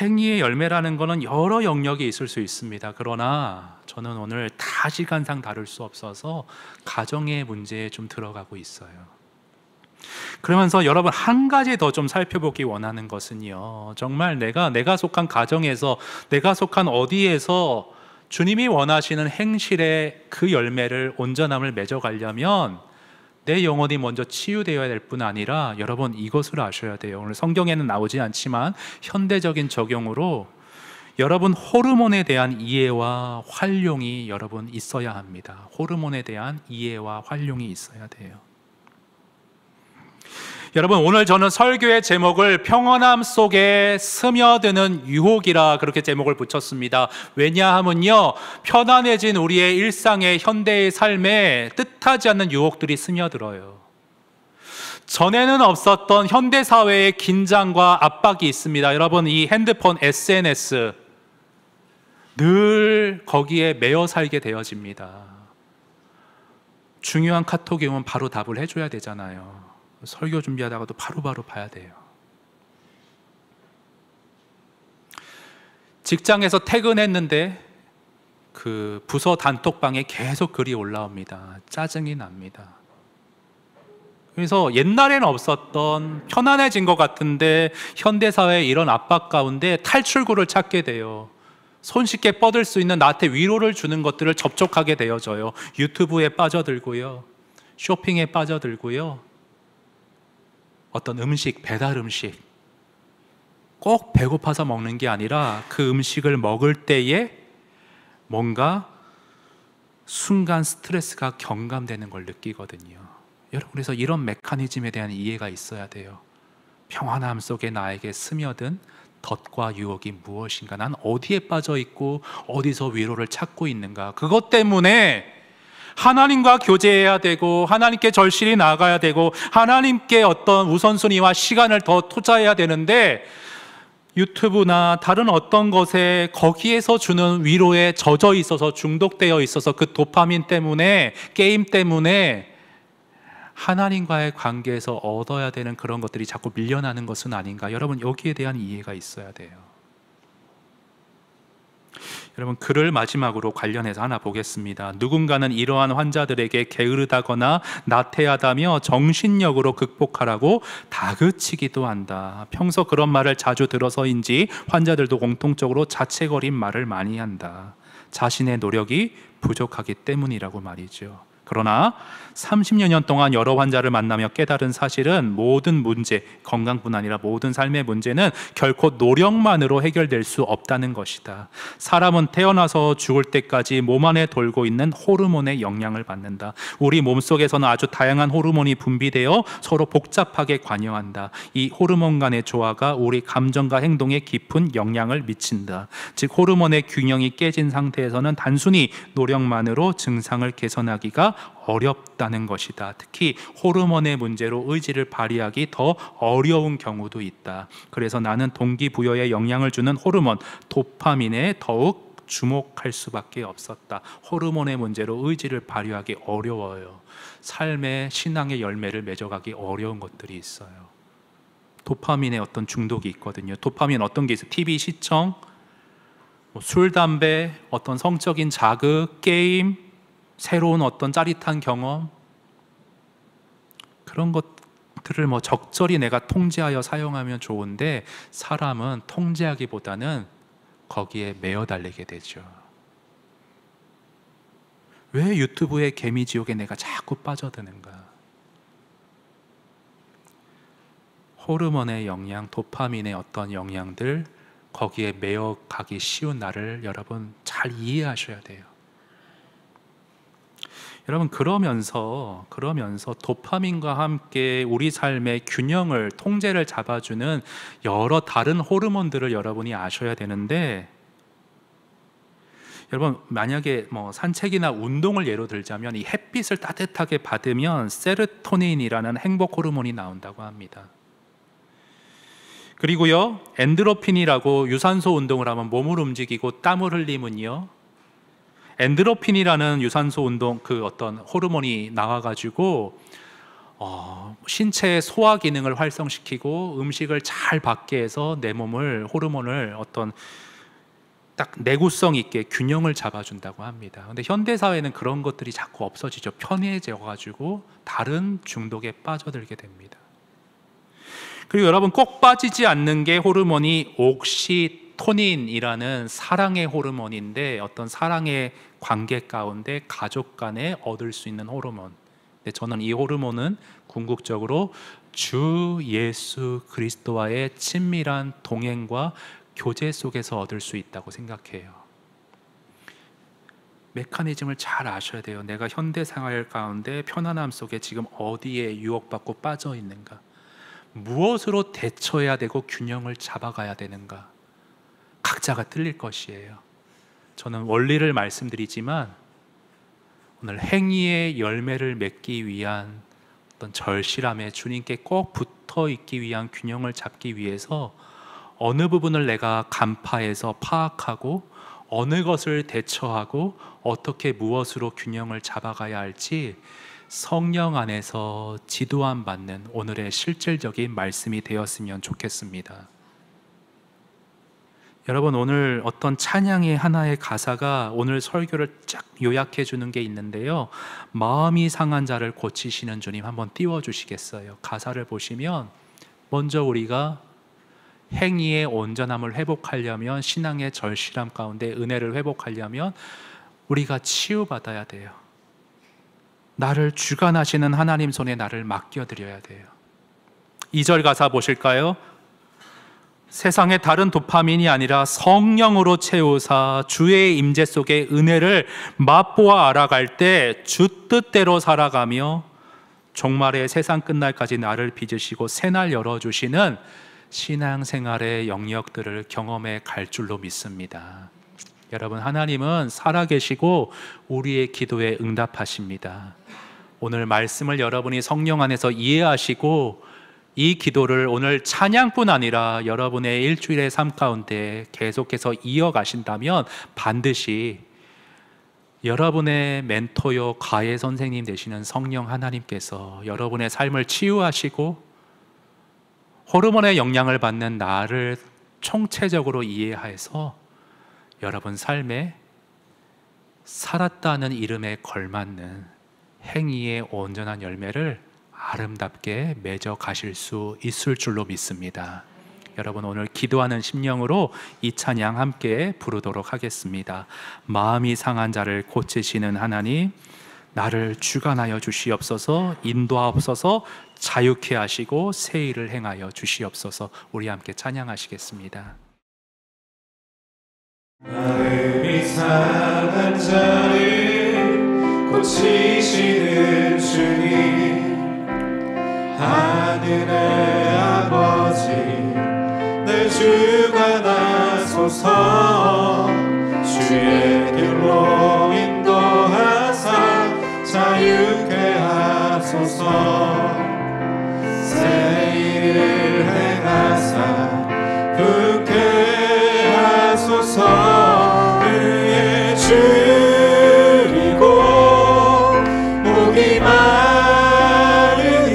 행위의 열매라는 것은 여러 영역이 있을 수 있습니다. 그러나 저는 오늘 다 시간상 다룰 수 없어서 가정의 문제에 좀 들어가고 있어요. 그러면서 여러분 한 가지 더 좀 살펴보기 원하는 것은요, 정말 내가 속한 가정에서, 내가 속한 어디에서 주님이 원하시는 행실의 그 열매를, 온전함을 맺어가려면 내 영혼이 먼저 치유되어야 될 뿐 아니라, 여러분 이것을 아셔야 돼요. 오늘 성경에는 나오지 않지만 현대적인 적용으로 여러분 호르몬에 대한 이해와 활용이 여러분 있어야 합니다. 호르몬에 대한 이해와 활용이 있어야 돼요. 여러분, 오늘 저는 설교의 제목을 평온함 속에 스며드는 유혹이라 그렇게 제목을 붙였습니다. 왜냐하면요, 편안해진 우리의 일상의 현대의 삶에 뜻하지 않는 유혹들이 스며들어요. 전에는 없었던 현대사회의 긴장과 압박이 있습니다. 여러분, 이 핸드폰 SNS 늘 거기에 매여 살게 되어집니다. 중요한 카톡이 오면 바로 답을 해줘야 되잖아요. 설교 준비하다가도 바로바로 봐야 돼요. 직장에서 퇴근했는데 그 부서 단톡방에 계속 글이 올라옵니다. 짜증이 납니다. 그래서 옛날에는 없었던, 편안해진 것 같은데 현대사회의 이런 압박 가운데 탈출구를 찾게 돼요. 손쉽게 뻗을 수 있는, 나한테 위로를 주는 것들을 접촉하게 되어져요. 유튜브에 빠져들고요, 쇼핑에 빠져들고요, 어떤 음식, 배달 음식, 꼭 배고파서 먹는 게 아니라 그 음식을 먹을 때에 뭔가 순간 스트레스가 경감되는 걸 느끼거든요. 여러분, 그래서 이런 메커니즘에 대한 이해가 있어야 돼요. 평안함 속에 나에게 스며든 덫과 유혹이 무엇인가, 난 어디에 빠져 있고 어디서 위로를 찾고 있는가. 그것 때문에 하나님과 교제해야 되고 하나님께 절실히 나아가야 되고 하나님께 어떤 우선순위와 시간을 더 투자해야 되는데 유튜브나 다른 어떤 것에 거기에서 주는 위로에 젖어 있어서 중독되어 있어서 그 도파민 때문에 게임 때문에 하나님과의 관계에서 얻어야 되는 그런 것들이 자꾸 밀려나는 것은 아닌가? 여러분 여기에 대한 이해가 있어야 돼요. 여러분 글을 마지막으로 관련해서 하나 보겠습니다. 누군가는 이러한 환자들에게 게으르다거나 나태하다며 정신력으로 극복하라고 다그치기도 한다. 평소 그런 말을 자주 들어서인지 환자들도 공통적으로 자책어린 말을 많이 한다. 자신의 노력이 부족하기 때문이라고 말이죠. 그러나 30여 년 동안 여러 환자를 만나며 깨달은 사실은 모든 문제, 건강뿐 아니라 모든 삶의 문제는 결코 노력만으로 해결될 수 없다는 것이다. 사람은 태어나서 죽을 때까지 몸 안에 돌고 있는 호르몬의 영향을 받는다. 우리 몸속에서는 아주 다양한 호르몬이 분비되어 서로 복잡하게 관여한다. 이 호르몬 간의 조화가 우리 감정과 행동에 깊은 영향을 미친다. 즉 호르몬의 균형이 깨진 상태에서는 단순히 노력만으로 증상을 개선하기가 어렵다는 것이다. 특히 호르몬의 문제로 의지를 발휘하기 더 어려운 경우도 있다. 그래서 나는 동기부여에 영향을 주는 호르몬 도파민에 더욱 주목할 수밖에 없었다. 호르몬의 문제로 의지를 발휘하기 어려워요. 삶의 신앙의 열매를 맺어가기 어려운 것들이 있어요. 도파민의 어떤 중독이 있거든요. 도파민 어떤 게 있어요? TV 시청, 술, 담배, 어떤 성적인 자극, 게임, 새로운 어떤 짜릿한 경험, 그런 것들을 적절히 내가 통제하여 사용하면 좋은데 사람은 통제하기보다는 거기에 매여 달리게 되죠. 왜 유튜브의 개미지옥에 내가 자꾸 빠져드는가? 호르몬의 영향, 도파민의 어떤 영향들, 거기에 매여 가기 쉬운 나를 여러분 잘 이해하셔야 돼요. 여러분 그러면서 도파민과 함께 우리 삶의 균형을, 통제를 잡아주는 여러 다른 호르몬들을 여러분이 아셔야 되는데, 여러분 만약에 산책이나 운동을 예로 들자면 이 햇빛을 따뜻하게 받으면 세로토닌이라는 행복 호르몬이 나온다고 합니다. 그리고요 엔도르핀이라고 유산소 운동을 하면 몸을 움직이고 땀을 흘리면요 엔도르핀이라는 유산소 운동 그 어떤 호르몬이 나와가지고 신체의 소화 기능을 활성시키고 음식을 잘 받게 해서 내 몸을 호르몬을 어떤 딱 내구성 있게 균형을 잡아준다고 합니다. 근데 현대 사회는 그런 것들이 자꾸 없어지죠. 편해져가지고 다른 중독에 빠져들게 됩니다. 그리고 여러분 꼭 빠지지 않는 게 호르몬이 옥시토닌이라는 사랑의 호르몬인데, 어떤 사랑의 관계 가운데 가족 간에 얻을 수 있는 호르몬. 근데 저는 이 호르몬은 궁극적으로 주 예수 그리스도와의 친밀한 동행과 교제 속에서 얻을 수 있다고 생각해요. 메커니즘을 잘 아셔야 돼요. 내가 현대 생활 가운데 편안함 속에 지금 어디에 유혹받고 빠져 있는가, 무엇으로 대처해야 되고 균형을 잡아가야 되는가. 각자가 틀릴 것이에요. 저는 원리를 말씀드리지만 오늘 행위의 열매를 맺기 위한 어떤 절실함에 주님께 꼭 붙어 있기 위한 균형을 잡기 위해서 어느 부분을 내가 간파해서 파악하고 어느 것을 대처하고 어떻게 무엇으로 균형을 잡아가야 할지 성령 안에서 지도함 받는 오늘의 실질적인 말씀이 되었으면 좋겠습니다. 여러분 오늘 어떤 찬양의 하나의 가사가 오늘 설교를 쫙 요약해 주는 게 있는데요, 마음이 상한 자를 고치시는 주님 한번 띄워주시겠어요? 가사를 보시면 먼저 우리가 행위의 온전함을 회복하려면, 신앙의 절실함 가운데 은혜를 회복하려면 우리가 치유받아야 돼요. 나를 주관하시는 하나님 손에 나를 맡겨드려야 돼요. 2절 가사 보실까요? 세상의 다른 도파민이 아니라 성령으로 채우사 주의 임재 속에 은혜를 맛보아 알아갈 때 주 뜻대로 살아가며 종말의 세상 끝날까지 나를 빚으시고 새날 열어주시는 신앙생활의 영역들을 경험해 갈 줄로 믿습니다. 여러분, 하나님은 살아계시고 우리의 기도에 응답하십니다. 오늘 말씀을 여러분이 성령 안에서 이해하시고 이 기도를 오늘 찬양뿐 아니라 여러분의 일주일의 삶 가운데 계속해서 이어가신다면 반드시 여러분의 멘토요 가해 선생님 되시는 성령 하나님께서 여러분의 삶을 치유하시고 호르몬의 영향을 받는 나를 총체적으로 이해해서 여러분 삶에 살았다는 이름에 걸맞는 행위의 온전한 열매를 아름답게 맺어 가실 수 있을 줄로 믿습니다. 여러분, 오늘 기도하는 심령으로 이 찬양 함께 부르도록 하겠습니다. 마음이 상한 자를 고치시는 하나님, 나를 주관하여 주시옵소서. 인도하옵소서. 자유케 하시고 새 일을 행하여 주시옵소서. 우리 함께 찬양하시겠습니다. 마음이 상한 자를 고치시는 주님, 하늘의 아버지 내 주관하소서. 주의 길로 인도하사 자유케 하소서. 새 일을 행하사 부게 하소서. 의에 줄이고 목이 마르니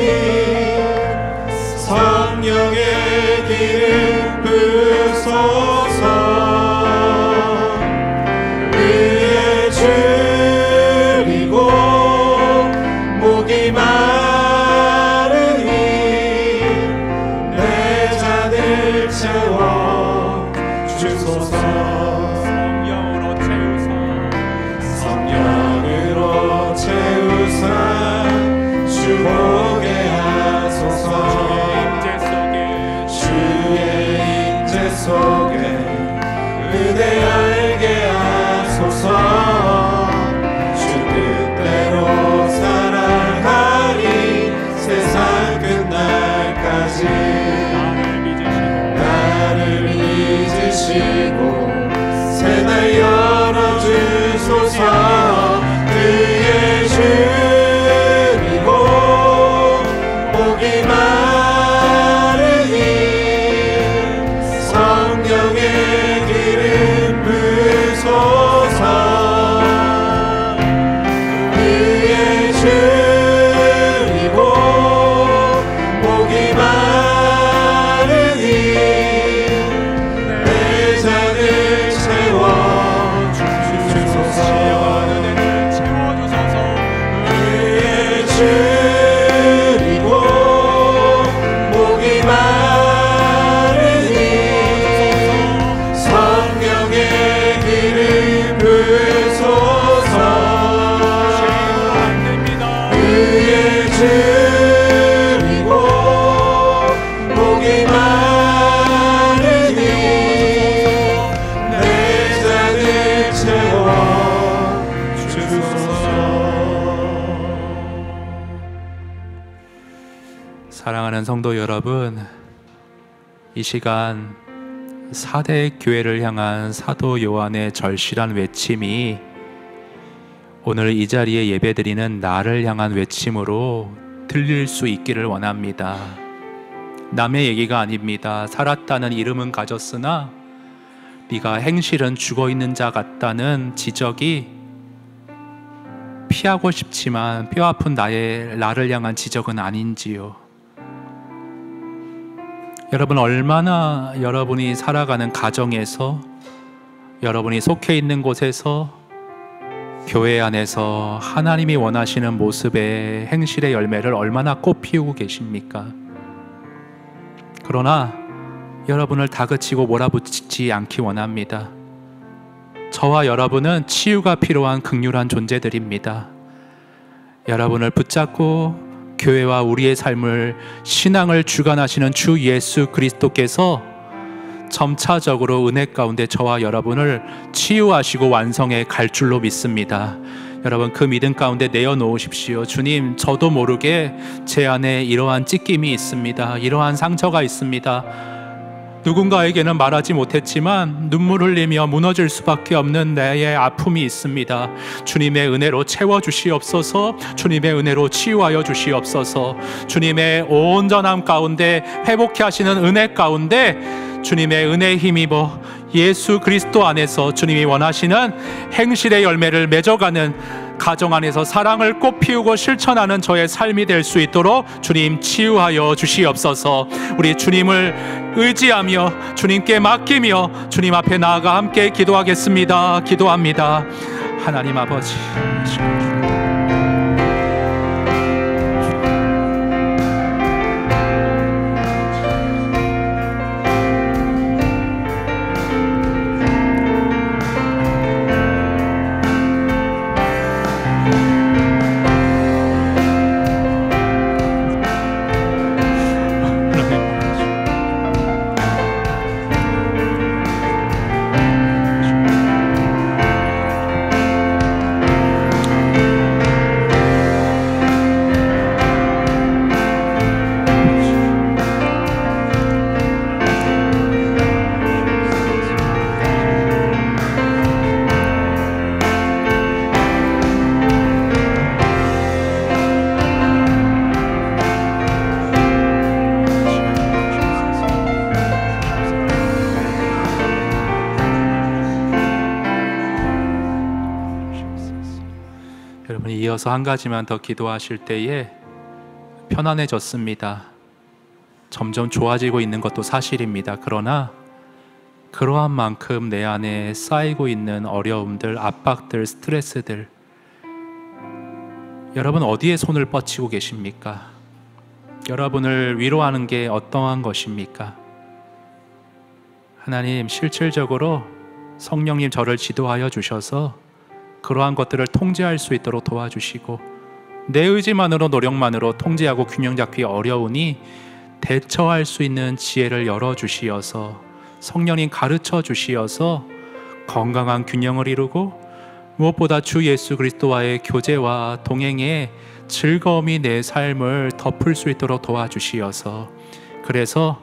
성령의 기름 부소서. 의에 줄이고 목이 마르니 내 잔을 채워 주소서. 성령으로 채우사 주보게 하소서. 주의 임재 속에 은혜 알게 하소서. 주 뜻대로 살아가리 세상 끝날까지. 나를 믿으시고 새날 열어주소서. 의에 줄이고 목이 마르니 성령의 기름 부소서. 의에 줄이고 목이 마르니 내 잔을 채워 주소서. 의에 줄이고 목이 마르니 성령의 기름 부소서. 의에 줄이고 목이 마르니 내 잔을 채워 주소서. 사랑하는 성도 여러분, 이 시간 4대 교회를 향한 사도 요한의 절실한 외침이 오늘 이 자리에 예배드리는 나를 향한 외침으로 들릴 수 있기를 원합니다. 남의 얘기가 아닙니다. 살았다는 이름은 가졌으나 네가 행실은 죽어있는 자 같다는 지적이 피하고 싶지만 뼈아픈 나를 향한 지적은 아닌지요. 여러분, 얼마나 여러분이 살아가는 가정에서, 여러분이 속해 있는 곳에서, 교회 안에서 하나님이 원하시는 모습의 행실의 열매를 얼마나 꽃 피우고 계십니까? 그러나 여러분을 다그치고 몰아붙이지 않기 원합니다. 저와 여러분은 치유가 필요한 극률한 존재들입니다. 여러분을 붙잡고 교회와 우리의 삶을, 신앙을 주관하시는 주 예수 그리스도께서 점차적으로 은혜 가운데 저와 여러분을 치유하시고 완성해 갈 줄로 믿습니다. 여러분, 그 믿음 가운데 내어놓으십시오. 주님, 저도 모르게 제 안에 이러한 찢김이 있습니다. 이러한 상처가 있습니다. 누군가에게는 말하지 못했지만 눈물 흘리며 무너질 수밖에 없는 나의 아픔이 있습니다. 주님의 은혜로 채워주시옵소서. 주님의 은혜로 치유하여 주시옵소서. 주님의 온전함 가운데 회복케 하시는 은혜 가운데 주님의 은혜에 힘입어 예수 그리스도 안에서 주님이 원하시는 행실의 열매를 맺어가는 가정 안에서 사랑을 꽃피우고 실천하는 저의 삶이 될 수 있도록 주님 치유하여 주시옵소서. 우리 주님을 의지하며 주님께 맡기며 주님 앞에 나아가 함께 기도하겠습니다. 기도합니다. 하나님 아버지, 이어서 한 가지만 더 기도하실 때에 편안해졌습니다. 점점 좋아지고 있는 것도 사실입니다. 그러나 그러한 만큼 내 안에 쌓이고 있는 어려움들, 압박들, 스트레스들, 여러분 어디에 손을 뻗치고 계십니까? 여러분을 위로하는 게 어떠한 것입니까? 하나님, 실질적으로 성령님 저를 지도하여 주셔서 그러한 것들을 통제할 수 있도록 도와주시고, 내 의지만으로 노력만으로 통제하고 균형 잡기 어려우니 대처할 수 있는 지혜를 열어주시어서 성령님 가르쳐 주시어서 건강한 균형을 이루고 무엇보다 주 예수 그리스도와의 교제와 동행에 즐거움이 내 삶을 덮을 수 있도록 도와주시어서, 그래서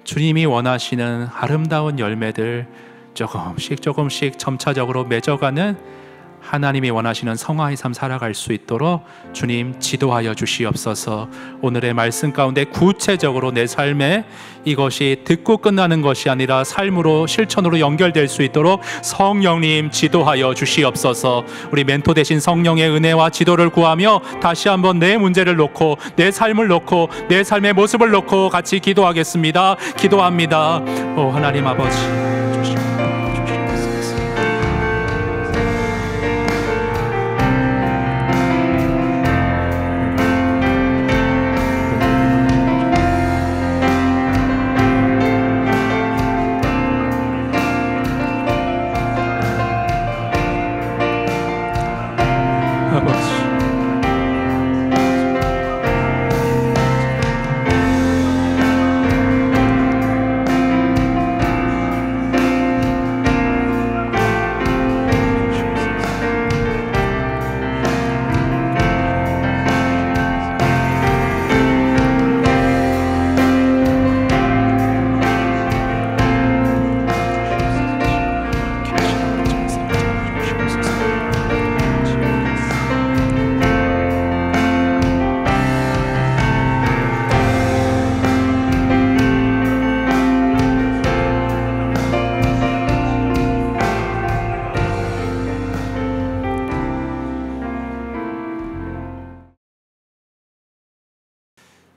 주님이 원하시는 아름다운 열매들 조금씩 점차적으로 맺어가는 하나님이 원하시는 성화의 삶 살아갈 수 있도록 주님 지도하여 주시옵소서. 오늘의 말씀 가운데 구체적으로 내 삶에 이것이 듣고 끝나는 것이 아니라 삶으로 실천으로 연결될 수 있도록 성령님 지도하여 주시옵소서. 우리 멘토 되신 성령의 은혜와 지도를 구하며 다시 한번 내 문제를 놓고 내 삶을 놓고 내 삶의 모습을 놓고 같이 기도하겠습니다. 기도합니다. 오 하나님 아버지,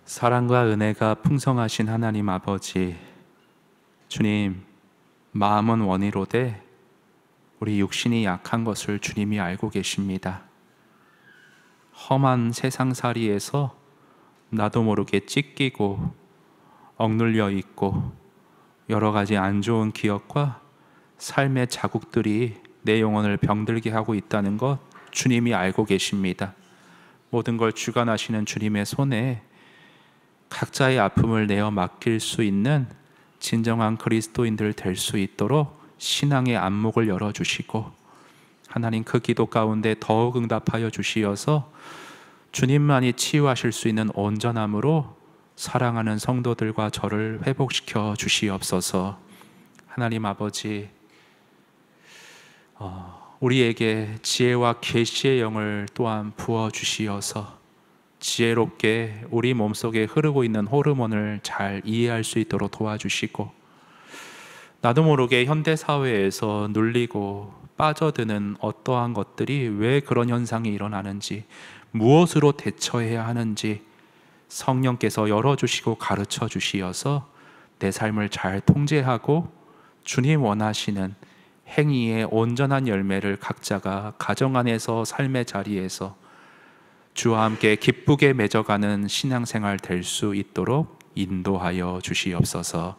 사랑과 은혜가 풍성하신 하나님 아버지, 주님, 마음은 원이로되 우리 육신이 약한 것을 주님이 알고 계십니다. 험한 세상살이에서 나도 모르게 찢기고 억눌려 있고 여러 가지 안 좋은 기억과 삶의 자국들이 내 영혼을 병들게 하고 있다는 것 주님이 알고 계십니다. 모든 걸 주관하시는 주님의 손에 각자의 아픔을 내어 맡길 수 있는 진정한 그리스도인들 될 수 있도록 신앙의 안목을 열어주시고, 하나님 그 기도 가운데 더욱 응답하여 주시어서 주님만이 치유하실 수 있는 온전함으로 사랑하는 성도들과 저를 회복시켜 주시옵소서. 하나님 아버지, 우리에게 지혜와 계시의 영을 또한 부어 주시어서 지혜롭게 우리 몸속에 흐르고 있는 호르몬을 잘 이해할 수 있도록 도와주시고, 나도 모르게 현대사회에서 눌리고 빠져드는 어떠한 것들이 왜 그런 현상이 일어나는지, 무엇으로 대처해야 하는지 성령께서 열어주시고 가르쳐 주시어서 내 삶을 잘 통제하고 주님 원하시는 행위의 온전한 열매를 각자가 가정 안에서 삶의 자리에서 주와 함께 기쁘게 맺어가는 신앙생활 될 수 있도록 인도하여 주시옵소서.